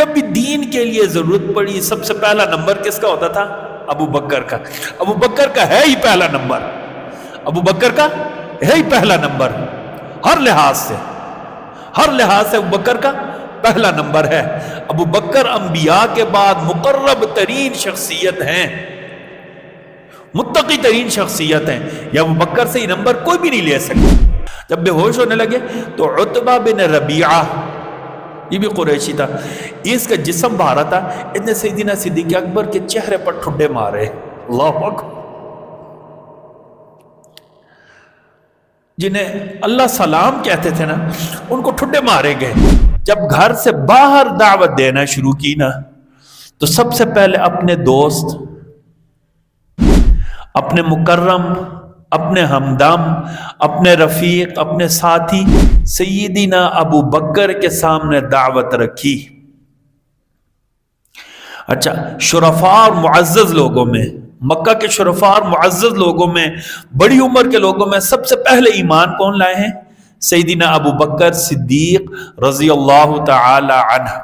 جب بھی دین کے لیے ضرورت پڑی سب سے پہلا نمبر کس کا ہوتا تھا؟ ابو بکر کا. ابو بکر کا ہے ہی پہلا نمبر، ابو بکر کا ہے ہی پہلا نمبر، ہر لحاظ سے ابو بکر کا پہلا نمبر ہے. ابو بکر انبیاء کے بعد مقرب ترین شخصیت ہیں، متقی ترین شخصیت ہیں. یا ابو بکر سے یہ نمبر کوئی بھی نہیں لے سکتا. جب بے ہوش ہونے لگے تو عتبہ بن ربیعہ، یہ بھی قریشی تھا، اس کا جسم بھارا تھا، اتنے سیدنا صدیق اکبر کے چہرے پر ٹھڈے مارے. اللہ اکبر. جنہیں اللہ سلام کہتے تھے نا، ان کو ٹھڈے مارے گئے. جب گھر سے باہر دعوت دینا شروع کی نا، تو سب سے پہلے اپنے دوست، اپنے مکرم، اپنے ہمدم، اپنے رفیق، اپنے ساتھی سیدنا ابو بکر کے سامنے دعوت رکھی. اچھا، شرفاء اور معزز لوگوں میں، مکہ کے شرفاء اور معزز لوگوں میں، بڑی عمر کے لوگوں میں سب سے پہلے ایمان کون لائے ہیں؟ سیدنا ابو بکر صدیق رضی اللہ تعالی عنہ.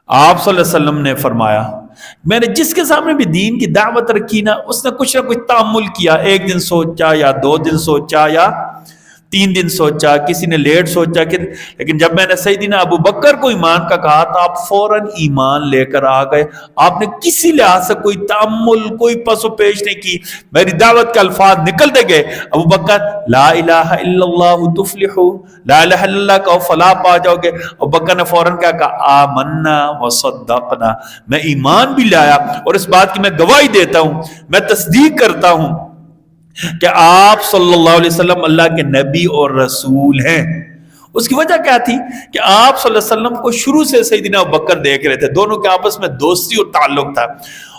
آپ صلی اللہ علیہ وسلم نے فرمایا، میں نے جس کے سامنے بھی دین کی دعوت رکھی نا، اس نے کچھ نہ کچھ تأمل کیا. ایک دن سوچا یا 2 دن سوچا یا 3 دن سوچا، کسی نے لیٹ سوچا، لیکن جب میں نے سیدنا ابو بکر کو ایمان کا کہا تو آپ فوراً ایمان لے کر آ گئے. آپ نے کسی لحاظ سے کوئی تأمل، کوئی پس و پیش نہیں کی. میری دعوت کے الفاظ نکلتے گئے. ابو بکر، لا الہ الا اللہ تفلحو، لا الہ الا اللہ کہو فلاح پا جاؤ گے. ابو بکر نے فوراً کیا کہا؟ آمنا وصدقنا، میں ایمان بھی لایا اور اس بات کی میں گواہی دیتا ہوں، میں تصدیق کرتا ہوں کہ آپ صلی اللہ علیہ وسلم اللہ کے نبی اور رسول ہیں. اس کی وجہ کیا تھی کہ آپ صلی اللہ علیہ وسلم کو شروع سے سیدنا ابو بکر دیکھ رہے تھے، دونوں کے آپس میں دوستی اور تعلق تھا.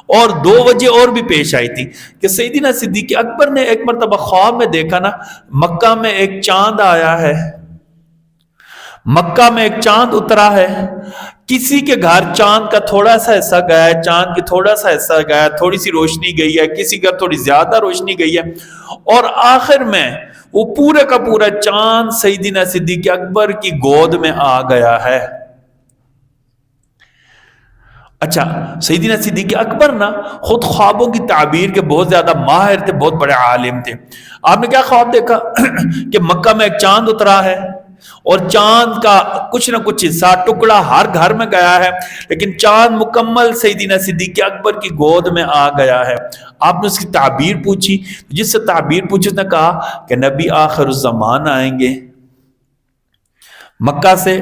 اور 2 وجہ اور بھی پیش آئی تھی کہ سیدنا صدیق اکبر نے ایک مرتبہ خواب میں دیکھا نا، مکہ میں ایک چاند آیا ہے، مکہ میں ایک چاند اترا ہے. کسی کے گھر چاند کا تھوڑا سا حصہ گیا ہے، چاند کی تھوڑا سا حصہ گیا ہے، تھوڑی سی روشنی گئی ہے، کسی گھر تھوڑی زیادہ روشنی گئی ہے، اور آخر میں وہ پورے کا پورا چاند سیدنا صدیق اکبر کی گود میں آ گیا ہے. اچھا، سیدنا صدیق اکبر نا خود خوابوں کی تعبیر کے بہت زیادہ ماہر تھے، بہت بڑے عالم تھے. آپ نے کیا خواب دیکھا کہ مکہ میں ایک چاند اترا ہے اور چاند کا کچھ نہ کچھ حصہ، ٹکڑا ہر گھر میں گیا ہے، لیکن چاند مکمل سیدنا صدیق اکبر کی گود میں آ گیا ہے. آپ نے اس کی تعبیر پوچھی، جس سے تعبیر پوچھی اس نے کہا کہ نبی آخر الزمان آئیں گے. مکہ سے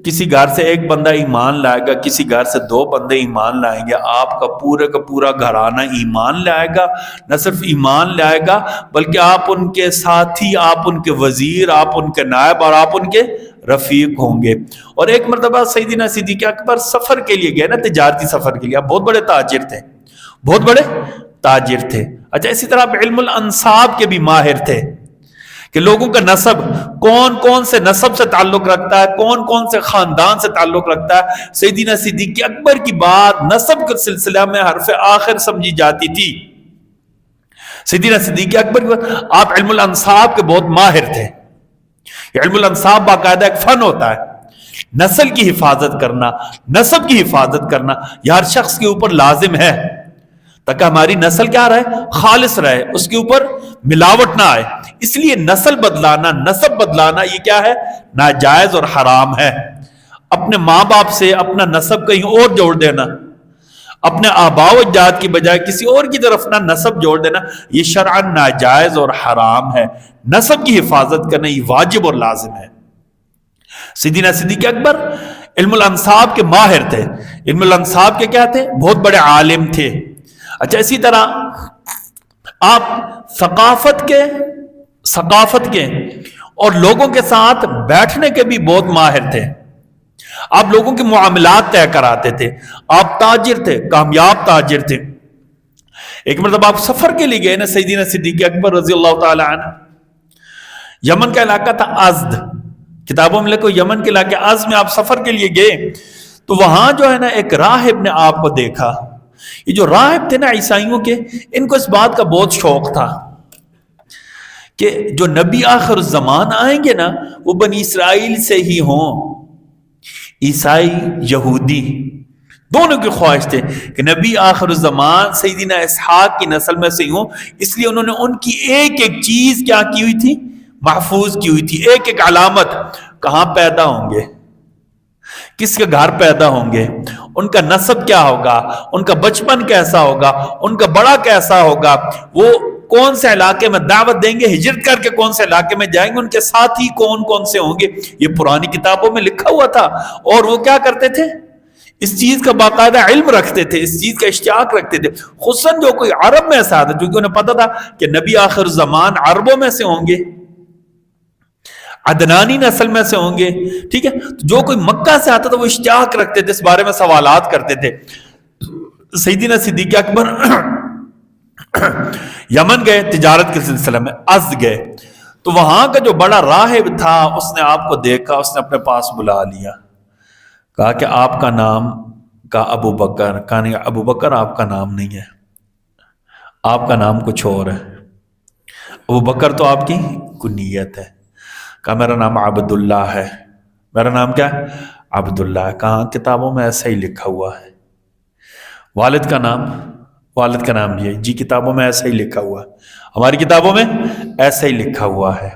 کسی گھر سے ایک بندہ ایمان لائے گا، کسی گھر سے 2 بندے ایمان لائیں گے، آپ کا پورا گھرانہ ایمان لائے گا. نہ صرف ایمان لائے گا بلکہ آپ ان کے ساتھی، آپ ان کے وزیر، آپ ان کے نائب اور آپ ان کے رفیق ہوں گے. اور ایک مرتبہ سیدنا صدیق اکبر سفر کے لیے گئے نا، تجارتی سفر کے لیے. آپ بہت بڑے تاجر تھے، بہت بڑے تاجر تھے. اچھا، اسی طرح آپ علم الانصاب کے بھی ماہر تھے کہ لوگوں کا نسب، کون کون سے نسب سے تعلق رکھتا ہے، کون کون سے خاندان سے تعلق رکھتا ہے. سیدنا صدیق اکبر کی بات نسب کے سلسلہ میں حرف آخر سمجھی جاتی تھی. سیدنا صدیق اکبر کی بات، آپ علم الانصاب کے بہت ماہر تھے. علم الانصاب باقاعدہ ایک فن ہوتا ہے، نسل کی حفاظت کرنا، نسب کی حفاظت کرنا، یہ ہر شخص کے اوپر لازم ہے تاکہ ہماری نسل کیا رہے؟ خالص رہے، اس کے اوپر ملاوٹ نہ آئے. اس لیے نسل بدلانا، نسب بدلانا یہ کیا ہے؟ ناجائز اور حرام ہے. اپنے ماں باپ سے اپنا نسب کہیں اور جوڑ دینا، اپنے آباء و اجداد کی بجائے کسی اور کی طرف نہ نسب جوڑ دینا، یہ شرعاً ناجائز اور حرام ہے. نسب کی حفاظت کرنا یہ واجب اور لازم ہے. سیدنا صدیق اکبر علم الانصاب کے ماہر تھے. علم الانصاب کے کیا تھے؟ بہت بڑے عالم تھے. اچھا، اسی طرح آپ ثقافت کے اور لوگوں کے ساتھ بیٹھنے کے بھی بہت ماہر تھے. آپ لوگوں کے معاملات طے کراتے تھے. آپ تاجر تھے، کامیاب تاجر تھے. ایک مرتبہ آپ سفر کے لیے گئے نا، سیدنا صدیق اکبر رضی اللہ تعالی عنہ. یمن کا علاقہ تھا ازد، کتابوں میں لکھو یمن کے علاقے ازد میں آپ سفر کے لیے گئے تو وہاں جو ہے نا ایک راہب نے آپ کو دیکھا. یہ جو راہب تھے نا عیسائیوں کے، ان کو اس بات کا بہت شوق تھا کہ جو نبی آخر الزمان آئیں گے نا وہ بنی اسرائیل سے ہی ہوں. عیسائی یہودی دونوں کی خواہش تھے کہ نبی آخر الزمان سیدنا اسحاق کی نسل میں سے ہوں، اس لیے انہوں نے ان کی ایک ایک چیز کیا کی ہوئی تھی، محفوظ کی ہوئی تھی، ایک ایک علامت، کہاں پیدا ہوں گے، کس کے گھر پیدا ہوں گے، ان کا نسب کیا ہوگا، ان کا بچپن کیسا ہوگا، ان کا بڑا کیسا ہوگا، وہ کون سے علاقے میں دعوت دیں گے، ہجرت کر کے کون سے علاقے میں جائیں گے، ان کے ساتھی کون کون سے ہوں گے، یہ پرانی کتابوں میں لکھا ہوا تھا۔ اور وہ کیا کرتے تھے، اس چیز کا باقاعدہ علم رکھتے تھے، اس چیز کا اشتیاق رکھتے تھے، خصوصاً جو کوئی عرب میں ایسا تھا، کیونکہ انہیں پتا تھا کہ نبی آخر زمان عربوں میں سے ہوں گے، عدنانی نسل میں سے ہوں گے، ٹھیک ہے، جو کوئی مکہ سے آتا تھا وہ اشتیاق رکھتے تھے، اس بارے میں سوالات کرتے تھے۔ سیدنا صدیق اکبر یمن گئے تجارت کے سلسلے میں، ازد گئے، تو وہاں کا جو بڑا راہب تھا اس نے آپ کو دیکھا، اس نے اپنے پاس بلا لیا، کہا کہ آپ کا نام، کہا ابو بکر، کہا نہیں ابو بکر آپ کا نام نہیں ہے، آپ کا نام کچھ اور ہے، ابو بکر تو آپ کی کنیت ہے، کہا میرا نام عبداللہ ہے، میرا نام کیا ہے، عبداللہ ہے، کہاں کتابوں میں ایسا ہی لکھا ہوا ہے، والد کا نام، والد کا نام یہ، جی کتابوں میں ایسا ہی لکھا ہوا ہے، ہماری کتابوں میں ایسا ہی لکھا ہوا ہے۔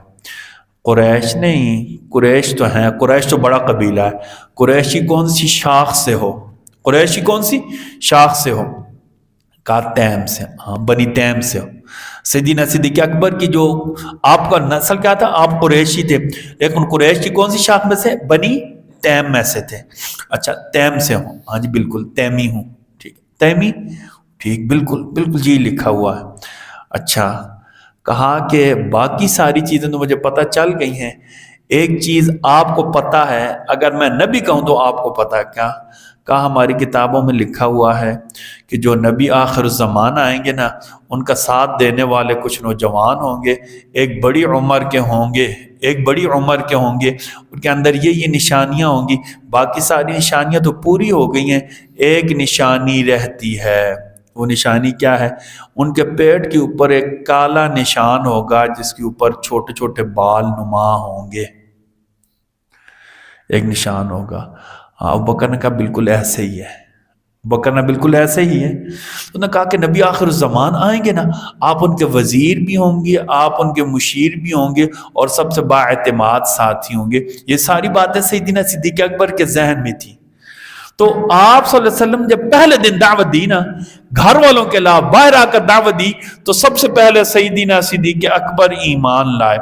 قریش نہیں، قریش تو ہیں، قریش تو بڑا قبیلہ ہے، قریشی کون سی شاخ سے ہو، قریشی کون سی شاخ سے ہو، کہا تیم سے، ہاں بنی تیم سے ہو۔ سیدنا صدیق اکبر کی جو آپ کا نسل کیا تھا، آپ قریشی تھے، لیکن قریش کی کون سی شاخ میں سے، بنی تیم میں سے تھے، اچھا تیم سے ہوں، ہاں جی بالکل تیمی ہوں، ٹھیک تیمی، ٹھیک بالکل بالکل جی لکھا ہوا ہے۔ اچھا، کہا کہ باقی ساری چیزیں تو مجھے پتہ چل گئی ہیں، ایک چیز آپ کو پتہ ہے، اگر میں نبی کہوں تو آپ کو پتہ ہے کیا، کہا ہماری کتابوں میں لکھا ہوا ہے کہ جو نبی آخر الزمان آئیں گے نا، ان کا ساتھ دینے والے کچھ نوجوان ہوں گے، ایک بڑی عمر کے ہوں گے، ایک بڑی عمر کے ہوں گے، ان کے اندر یہ نشانیاں ہوں گی، باقی ساری نشانیاں تو پوری ہو گئی ہیں، ایک نشانی رہتی ہے، وہ نشانی کیا ہے، ان کے پیٹ کے اوپر ایک کالا نشان ہوگا جس کے اوپر چھوٹے چھوٹے بال نما ہوں گے، ایک نشان ہوگا۔ ابو بکر نے کہا بالکل ایسے ہی ہے، ابو بکر نے بالکل ایسے ہی ہے، انہوں نے کہا کہ نبی آخر الزمان آئیں گے نا، آپ ان کے وزیر بھی ہوں گے، آپ ان کے مشیر بھی ہوں گے، اور سب سے بااعتماد ساتھی ہوں گے۔ یہ ساری باتیں سیدنا صدیق اکبر کے ذہن میں تھی۔ تو آپ صلی اللہ علیہ وسلم جب پہلے دن دعوت دی نا، گھر والوں کے علاوہ باہر آ کر دعوت دی، تو سب سے پہلے سیدنا صدیق اکبر ایمان لائے۔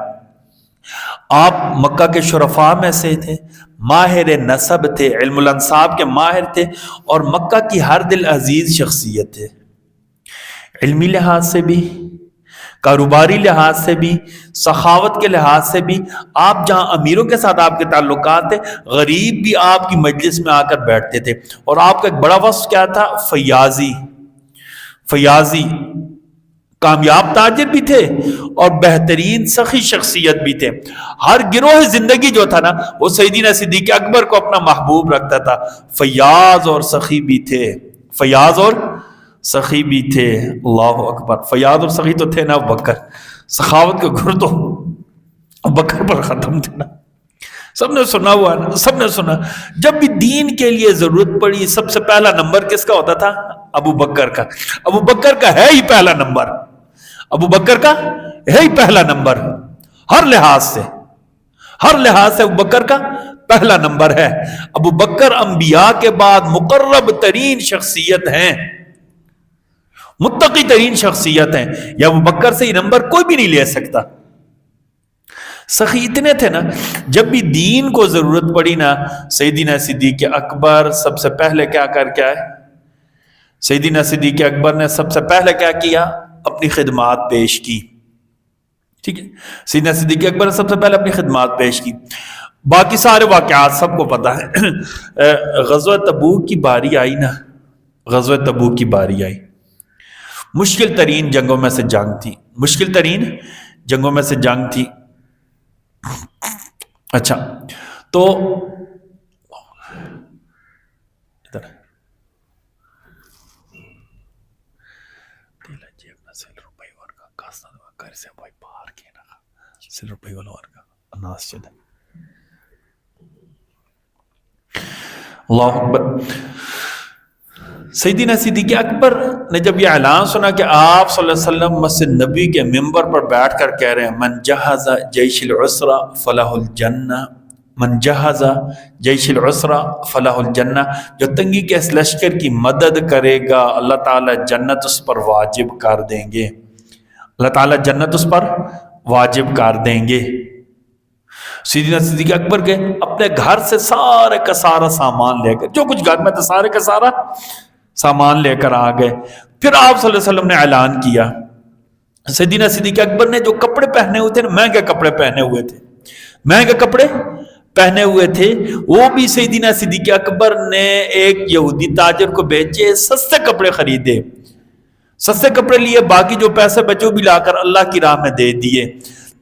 آپ مکہ کے شرفاء میں سے تھے، ماہر نسب تھے، علم الانساب کے ماہر تھے، اور مکہ کی ہر دل عزیز شخصیت تھے، علمی لحاظ سے بھی، کاروباری لحاظ سے بھی، سخاوت کے لحاظ سے بھی۔ آپ جہاں امیروں کے ساتھ آپ کے تعلقات تھے، غریب بھی آپ کی مجلس میں آ کر بیٹھتے تھے، اور آپ کا ایک بڑا وصف کیا تھا، فیاضی، فیاضی، کامیاب تاجر بھی تھے اور بہترین سخی شخصیت بھی تھے۔ ہر گروہ زندگی جو تھا نا، وہ سیدنا صدیق اکبر کو اپنا محبوب رکھتا تھا، فیاض اور سخی بھی تھے، فیاض اور سخی بھی تھے، اللہ اکبر، فیاض اور سخی تو تھے نا ابو بکر، سخاوت کے گر تو ابو بکر پر ختم تھے نا، سب نے سنا ہوا ہے نا، سب نے سنا، جب بھی دین کے لیے ضرورت پڑی سب سے پہلا نمبر کس کا ہوتا تھا، ابو بکر کا، ابو بکر کا ہے ہی پہلا نمبر، ابو بکر کا ہے ہی پہلا نمبر، ہر لحاظ سے، ہر لحاظ سے ابو بکر کا پہلا نمبر ہے۔ ابو بکر انبیاء کے بعد مقرب ترین شخصیت ہیں، متقی ترین شخصیت ہیں، یا ابو بکر سے یہ نمبر کوئی بھی نہیں لے سکتا۔ سخی اتنے تھے نا، جب بھی دین کو ضرورت پڑی نا، سیدنا صدیق اکبر سب سے پہلے کیا کر کے آئے، سیدنا صدیق اکبر نے سب سے پہلے کیا کیا، اپنی خدمات پیش کی، ٹھیک ہے، سیدنا صدیق اکبر نے سب سے پہلے اپنی خدمات پیش کی۔ باقی سارے واقعات سب کو پتہ ہے۔ غزوہ تبوک کی باری آئی نا، غزوہ تبوک کی باری آئی، مشکل ترین جنگوں میں سے جنگ تھی، مشکل ترین جنگوں میں سے جنگ تھی۔ اچھا، تو ادھر اللہ اکبر۔ سیدنا صدیق اکبر نے جب یہ اعلان سنا کہ آپ صلی اللہ علیہ وسلم مسجد نبی کے ممبر پر بیٹھ کر کہہ رہے ہیں من جہز جیش العسرہ فلاح الجنہ، من جہز جیش العسرہ فلاح الجنہ، جو تنگی کے اس لشکر کی مدد کرے گا اللہ تعالیٰ جنت اس پر واجب کر دیں گے، اللہ تعالیٰ جنت اس پر واجب کر دیں گے۔ سیدنا صدیق اکبر کے اپنے گھر سے سارے کا سارا سامان لے کر، جو کچھ گھر میں تھا سارے کا سارا سامان لے کر آ گئے۔ پھر آپ صلی اللہ علیہ وسلم نے اعلان کیا، سیدنا صدیق اکبر نے جو کپڑے پہنے ہوئے تھے، مہنگے کپڑے پہنے ہوئے تھے، مہنگے کپڑے پہنے ہوئے تھے، وہ بھی سیدنا صدیق اکبر نے ایک یہودی تاجر کو بیچے، سستے کپڑے خریدے، سستے کپڑے لیے، باقی جو پیسے بچے بھی لا کر اللہ کی راہ میں دے دیے۔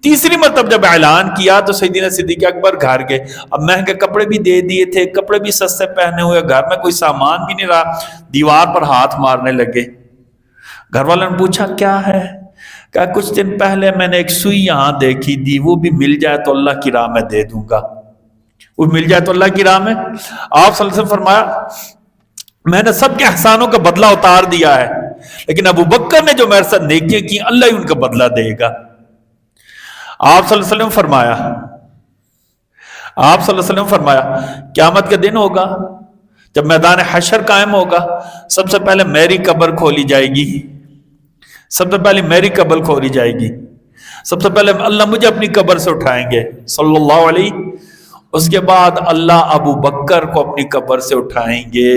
تیسری مرتبہ جب اعلان کیا تو سیدنا صدیق اکبر گھر گئے، اب مہنگے کپڑے بھی دے دیے تھے، کپڑے بھی سستے پہنے ہوئے، گھر میں کوئی سامان بھی نہیں رہا، دیوار پر ہاتھ مارنے لگے۔ گھر والوں نے پوچھا کیا ہے؟ کہا کچھ دن پہلے میں نے ایک سوئی یہاں دیکھی تھی، وہ بھی مل جائے تو اللہ کی راہ میں دے دوں گا، وہ مل جائے تو اللہ کی راہ میں۔ آپ صلی اللہ علیہ وسلم فرمایا میں نے سب کے احسانوں کا بدلہ اتار دیا ہے، لیکن ابو بکر نے جو میرے ساتھ نیکیاں کی اللہ ہی ان کا بدلہ دے گا۔ آپ صلی اللہ علیہ وسلم فرمایا، آپ صلی اللہ علیہ وسلم فرمایا قیامت کا دن ہوگا جب میدان حشر قائم ہوگا، سب سے پہلے میری قبر کھولی جائے گی، سب سے پہلے میری قبر کھولی جائے گی، سب سے پہلے اللہ مجھے اپنی قبر سے اٹھائیں گے صلی اللہ علیہ، اس کے بعد اللہ ابو بکر کو اپنی قبر سے اٹھائیں گے،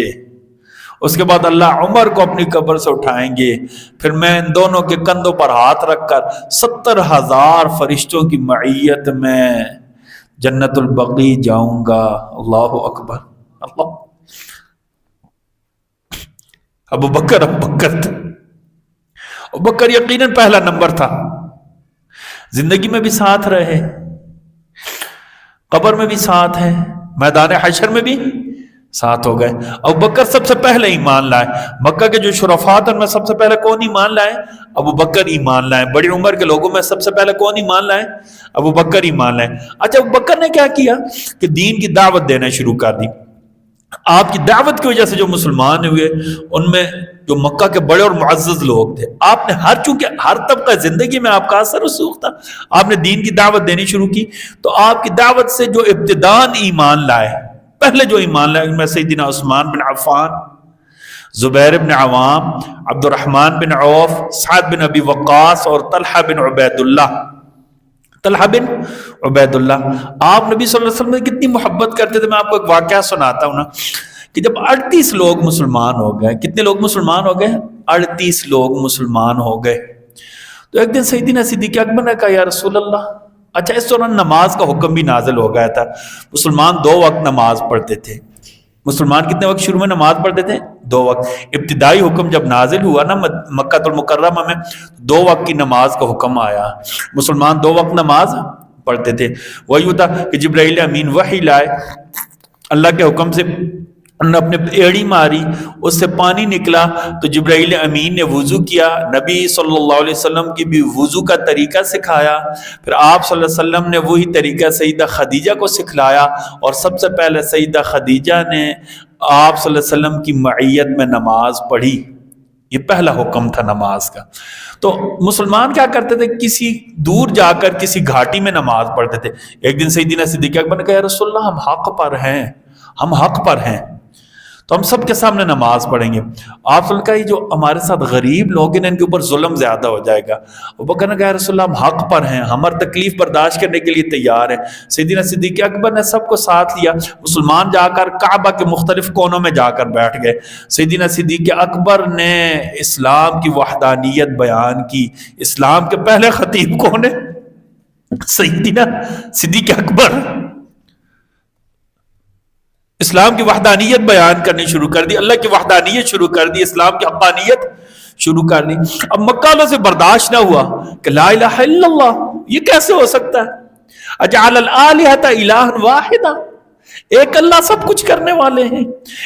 اس کے بعد اللہ عمر کو اپنی قبر سے اٹھائیں گے، پھر میں ان دونوں کے کندھوں پر ہاتھ رکھ کر 70,000 فرشتوں کی معیت میں جنت البقیع جاؤں گا۔ اللہ اکبر، اللہ۔ ابو بکر تھا، ابو بکر یقیناً پہلا نمبر تھا، زندگی میں بھی ساتھ رہے، قبر میں بھی ساتھ ہے، میدان حشر میں بھی ساتھ ہو گئے۔ ابو بکر سب سے پہلے ایمان لائے، مکہ کے جو شرفاء ان میں سب سے پہلے کون ایمان لائے؟ ابو بکر ایمان لائے۔ بڑی عمر کے لوگوں میں سب سے پہلے کون ایمان لائے؟ ابو بکر ایمان لائے۔ اچھا ابو بکر نے کیا کیا کہ دین کی دعوت دینا شروع کر دی۔ آپ کی دعوت کی وجہ سے جو مسلمان ہوئے ان میں جو مکہ کے بڑے اور معزز لوگ تھے، آپ نے چونکہ ہر طبقہ زندگی میں آپ کا اثر رسوخ تھا، آپ نے دین کی دعوت دینی شروع کی، تو آپ کی دعوت سے جو ابتداءً ایمان لائے، پہلے جو ایمان لائے ان میں سیدنا عثمان بن عفان، زبیر بن عوام، عبد الرحمن بن عوف، سعد بن ابی وقاص اور طلحہ بن عبید اللہ۔ طلحہ بن عبید اللہ، آپ نبی صلی اللہ علیہ وسلم نے کتنی محبت کرتے تھے۔ میں آپ کو ایک واقعہ سناتا ہوں نا، کہ جب 38 لوگ مسلمان ہو گئے، کتنے لوگ مسلمان ہو گئے؟ 38 لوگ مسلمان ہو گئے، تو ایک دن سیدنا صدیق اکبر نے کہا یا رسول اللہ، اچھا اس دوران نماز کا حکم بھی نازل ہو گیا تھا، مسلمان 2 وقت نماز پڑھتے تھے۔ مسلمان کتنے وقت شروع میں نماز پڑھتے تھے؟ 2 وقت۔ ابتدائی حکم جب نازل ہوا نا مکہ المکرمہ میں، 2 وقت کی نماز کا حکم آیا، مسلمان 2 وقت نماز پڑھتے تھے۔ وہی ہوتا کہ جبرائیل امین وحی لائے، اللہ کے حکم سے انہوں نے اپنے ایڑی ماری، اس سے پانی نکلا، تو جبرائیل امین نے وضو کیا، نبی صلی اللہ علیہ وسلم کی بھی وضو کا طریقہ سکھایا، پھر آپ صلی اللہ علیہ وسلم نے وہی طریقہ سیدہ خدیجہ کو سکھلایا، اور سب سے پہلے سیدہ خدیجہ نے آپ صلی اللہ علیہ وسلم کی معیت میں نماز پڑھی۔ یہ پہلا حکم تھا نماز کا۔ تو مسلمان کیا کرتے تھے؟ کسی دور جا کر کسی گھاٹی میں نماز پڑھتے تھے۔ ایک دن سیدنا صدیق اکبر نے کہا یا رسول اللہ ہم حق پر ہیں، ہم حق پر ہیں، تو ہم سب کے سامنے نماز پڑھیں گے۔ آپ صلی اللہ علیہ وسلم جو ہمارے ساتھ غریب لوگ ہیں ان کے اوپر ظلم زیادہ ہو جائے گا۔ ابو بکر نے کہا رسول اللہ ہم حق پر ہیں، ہماری تکلیف برداشت کرنے کے لیے تیار ہیں۔ سیدنا صدیق اکبر نے سب کو ساتھ لیا، مسلمان جا کر کعبہ کے مختلف کونوں میں جا کر بیٹھ گئے۔ سیدنا صدیق اکبر نے اسلام کی وحدانیت بیان کی۔ اسلام کے پہلے خطیب کون ہے؟ سیدنا صدیق اکبر۔ اسلام کی وحدانیت بیان کرنی شروع کر دی، اللہ کی وحدانیت شروع کر دی، اسلام کی حقانیت شروع کر دی۔ اب مکہ والوں سے برداشت نہ ہوا کہ لا الہ الا اللہ، یہ کیسے ہو سکتا ہے؟ اجعل الآلہۃ الہا واحدا، ایک اللہ سب کچھ کرنے والے ہیں،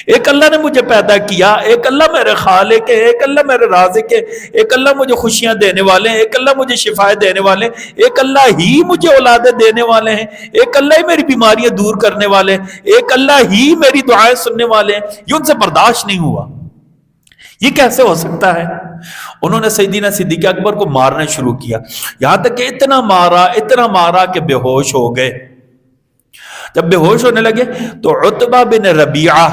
ایک اللہ نے مجھے پیدا کیا، ایک اللہ میرے خالق ہے، ایک اللہ میرے رازق ہے، ایک اللہ مجھے خوشیاں دینے والے ہیں، ایک اللہ مجھے شفائیں دینے والے ہیں، ایک اللہ ہی مجھے اولادیں دینے والے ہیں، ایک اللہ ہی میری بیماریاں دور کرنے والے ہیں، ایک اللہ ہی میری دعائیں سننے والے ہیں۔ یہ ان سے برداشت نہیں ہوا، یہ کیسے ہو سکتا ہے؟ انہوں نے سیدنا صدیق اکبر کو مارنا شروع کیا، یہاں تک کہ اتنا مارا کہ بے ہوش ہو گئے۔ جب بے ہوش ہونے لگے تو عتبہ بن ربیعہ،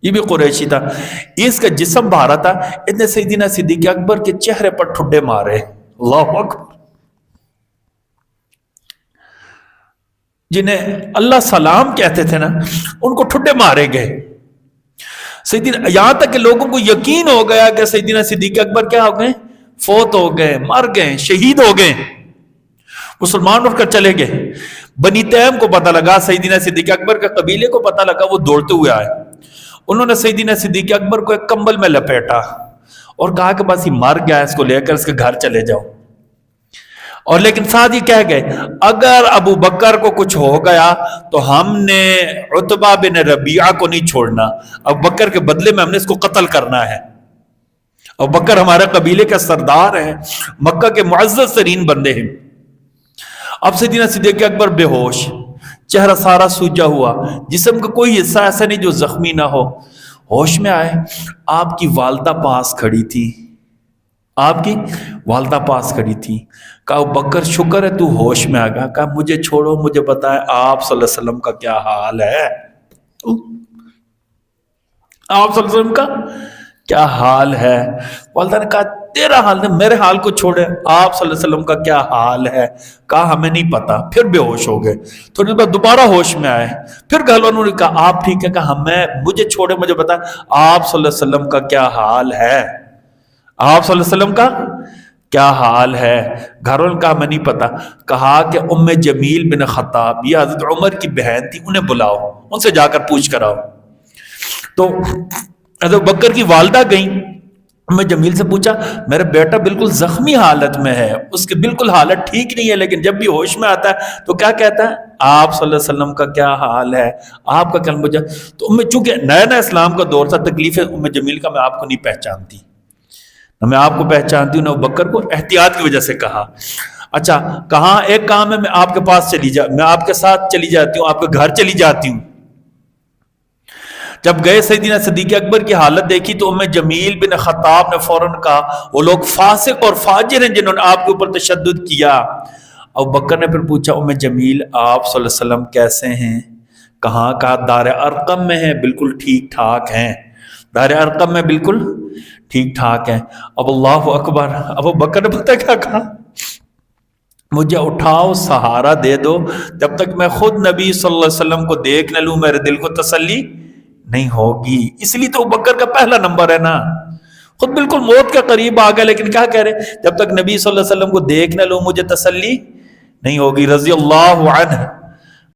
یہ بھی قریشی تھا، اس کا جسم بھارا تھا، اتنے سیدنا صدیق اکبر کے چہرے پر ٹھڈے مارے۔ اللہ اکبر! جنہیں اللہ سلام کہتے تھے نا، ان کو ٹھڈے مارے گئے۔ سیدنا، یہاں تک کہ لوگوں کو یقین ہو گیا کہ سیدنا صدیق اکبر کیا ہو گئے؟ فوت ہو گئے، مر گئے، شہید ہو گئے۔ مسلمان اٹھ کر چلے گئے۔ بنی تیم کو پتہ لگا، سیدنا صدیق اکبر کے قبیلے کو پتہ لگا، وہ دوڑتے ہوئے آئے۔ انہوں نے سیدنا صدیق اکبر کو ایک کمبل میں لپیٹا اور کہا کہ بس یہ مر گیا، اس کو لے کر اس کے گھر چلے جاؤ۔ اور لیکن ساتھ ہی کہہ گئے، اگر ابو بکر کو کچھ ہو گیا تو ہم نے عتبہ بن ربیعہ کو نہیں چھوڑنا، ابو بکر کے بدلے میں ہم نے اس کو قتل کرنا ہے۔ ابو بکر ہمارے قبیلے کا سردار ہے، مکہ کے معزز ترین بندے ہیں۔ اب سیدنا صدیق اکبر بے ہوش، چہرہ سارا سوجا ہوا، جسم کا کوئی حصہ ایسا نہیں جو زخمی نہ ہو۔ ہوش میں آئے، آپ کی والدہ پاس کھڑی تھی، آپ کی والدہ پاس کھڑی تھی۔ کہا ابو بکر شکر ہے تو ہوش میں آ گیا۔ کہا مجھے چھوڑو، مجھے بتائے آپ صلی اللہ علیہ وسلم کا کیا حال ہے؟ آپ صلی اللہ علیہ وسلم کا کیا حال ہے؟ والدہ نے کہا تیرا حال نہیں، میرے حال کو چھوڑے، آپ صلی اللہ علیہ وسلم کا کیا حال ہے؟ کہا ہمیں نہیں پتا۔ پھر بے ہوش ہو گئے، تھوڑی دیر بعد دوبارہ ہوش میں آئے، پھر گھر والوں نے کہا آپ ٹھیک ہے؟ کہا مجھے چھوڑے، مجھے بتائے آپ صلی اللہ علیہ وسلم کا کیا حال ہے؟ آپ صلی اللہ علیہ وسلم کا کیا حال ہے؟ گھر والوں نے کہا میں نہیں پتا۔ کہا کہ ام جمیل بن خطاب، یہ حضرت عمر کی بہن تھی، انہیں بلاؤ، ان سے جا کر پوچھ کر آؤ۔ تو حضرت بکر کی والدہ گئیں، ام جمیل سے پوچھا میرا بیٹا بالکل زخمی حالت میں ہے، اس کی بالکل حالت ٹھیک نہیں ہے، لیکن جب بھی ہوش میں آتا ہے تو کیا کہتا ہے؟ آپ صلی اللہ علیہ وسلم کا کیا حال ہے؟ آپ کا کلمہ مجھے تو چونکہ نیا نیا اسلام کا دور تھا، تکلیف ام جمیل کا میں آپ کو نہیں پہچانتی، نہ میں آپ کو پہچانتی ہوں نہ بکر کو، احتیاط کی وجہ سے کہا اچھا کہاں ایک کام ہے، میں آپ کے پاس میں آپ کے ساتھ چلی جاتی ہوں، آپ کے گھر چلی جاتی ہوں۔ جب گئے سیدنا صدیق اکبر کی حالت دیکھی تو ام جمیل بن خطاب نے فوراً کہا وہ لوگ فاسق اور فاجر ہیں جنہوں نے آپ کے اوپر تشدد کیا۔ ابو بکر نے پھر پوچھا ام جمیل آپ صلی اللہ علیہ وسلم کیسے ہیں؟ کہاں؟ کہا دار ارقم میں ہیں، بالکل ٹھیک ٹھاک ہیں، دار ارقم میں بالکل ٹھیک ٹھاک ہیں۔ اب اللہ اکبر، ابو بکر نے پتہ کیا کہا؟ مجھے اٹھاؤ، سہارا دے دو، جب تک میں خود نبی صلی اللہ علیہ وسلم کو دیکھ نہ لوں میرے دل کو تسلی نہیں ہوگی۔ اس لیے تو بکر کا پہلا نمبر ہے نا، خود بالکل موت کے قریب آ گیا، لیکن کیا کہہ رہے؟ جب تک نبی صلی اللہ علیہ وسلم کو دیکھ نہ لوں مجھے تسلی نہیں ہوگی۔ رضی اللہ عنہ،